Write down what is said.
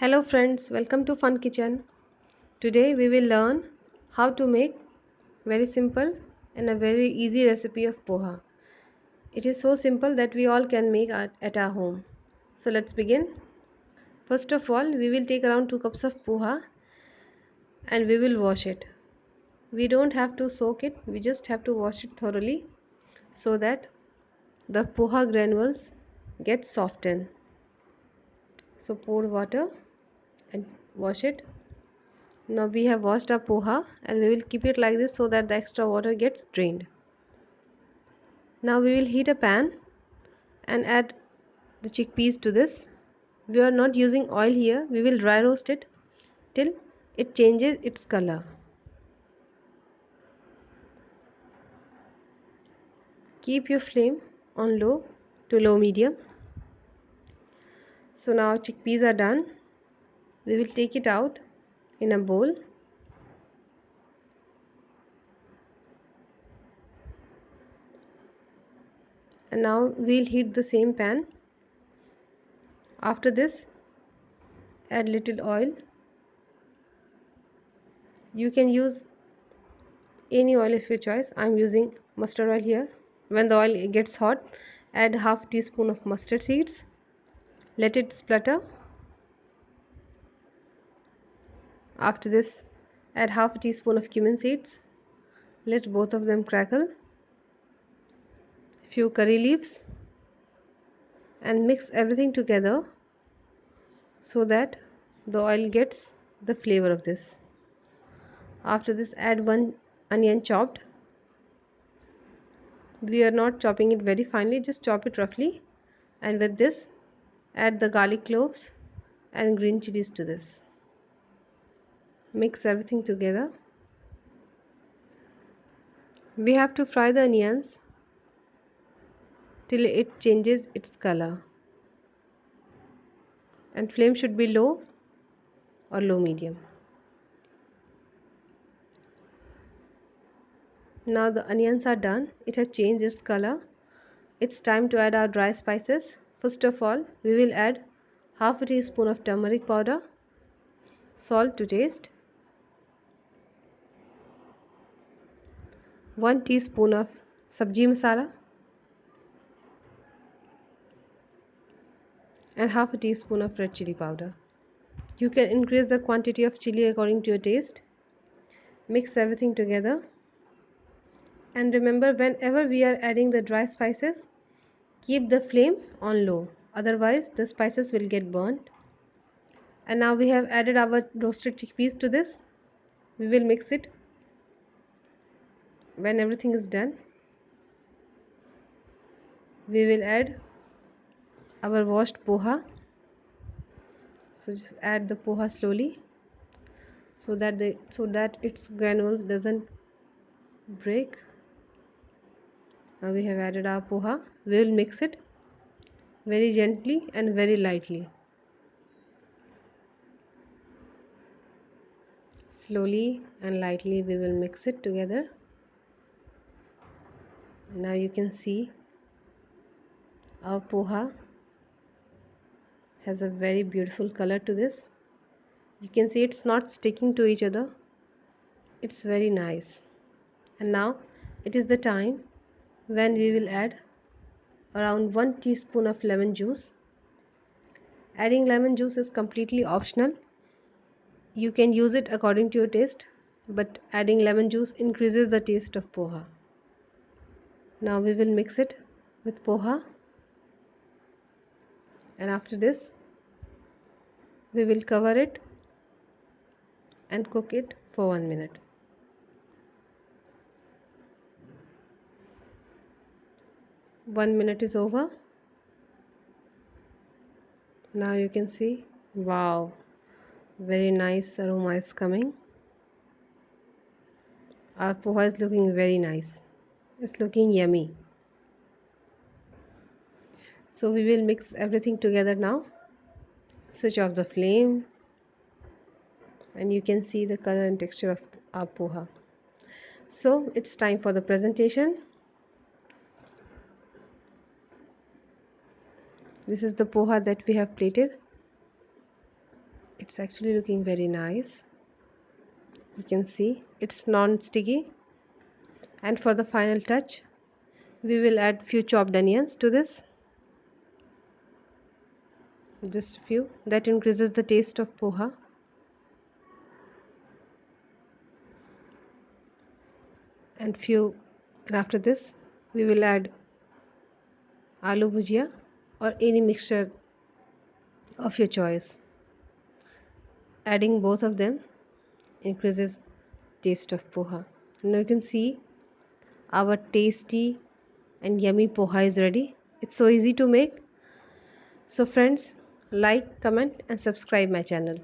Hello friends, welcome to Fun Kitchen. Today we will learn how to make very simple and a very easy recipe of poha. It is so simple that we all can make at our home. So let's begin. First of all, we will take around 2 cups of poha and we will wash it. We don't have to soak it, we just have to wash it thoroughly so that the poha granules get softened. So pour water and wash it. Now we have washed our poha and we will keep it like this so that the extra water gets drained. Now we will heat a pan and add the chickpeas to this. We are not using oil here. We will dry roast it till it changes its color. Keep your flame on low to low medium. So now chickpeas are done. We will take it out in a bowl. And now we will heat the same pan. After this, add little oil. You can use any oil of your choice. I am using mustard oil here. When the oil gets hot, add half teaspoon of mustard seeds. Let it splutter. After this, add half a teaspoon of cumin seeds. Let both of them crackle. Few curry leaves and mix everything together so that the oil gets the flavor of this. After this, add 1 onion chopped. We are not chopping it very finely, just chop it roughly. And with this, add the garlic cloves and green chilies to this. Mix everything together. We have to fry the onions till it changes its color. And flame should be low or low medium. Now the onions are done. It has changed its color. It's time to add our dry spices. First of all, we will add half a teaspoon of turmeric powder, salt to taste, 1 teaspoon of sabji masala and half a teaspoon of red chili powder. You can increase the quantity of chili according to your taste. Mix everything together. And remember, whenever we are adding the dry spices, keep the flame on low. Otherwise, the spices will get burnt. And now we have added our roasted chickpeas to this. We will mix it. When everything is done, we will add our washed poha. So just add the poha slowly so that its granules doesn't break. Now we have added our poha. We will mix it very gently and very lightly. Slowly and lightly we will mix it together. Now you can see our poha has a very beautiful color to this. You can see it's not sticking to each other. It's very nice. And now it is the time when we will add around 1 teaspoon of lemon juice. Adding lemon juice is completely optional. You can use it according to your taste, but adding lemon juice increases the taste of poha. Now we will mix it with poha, and after this we will cover it and cook it for 1 minute. One minute is over. Now you can see, wow, very nice aroma is coming. Our poha is looking very nice. It's looking yummy. So we will mix everything together now. Switch off the flame and you can see the color and texture of our poha. So it's time for the presentation. This is the poha that we have plated. It's actually looking very nice. You can see it's non-sticky. And for the final touch, we will add few chopped onions to this. Just a few. That increases the taste of poha. And after this we will add aloo bhujia or any mixture of your choice. Adding both of them increases taste of poha. Now you can see our tasty and yummy poha is ready. It's so easy to make. So friends, like, comment and subscribe my channel.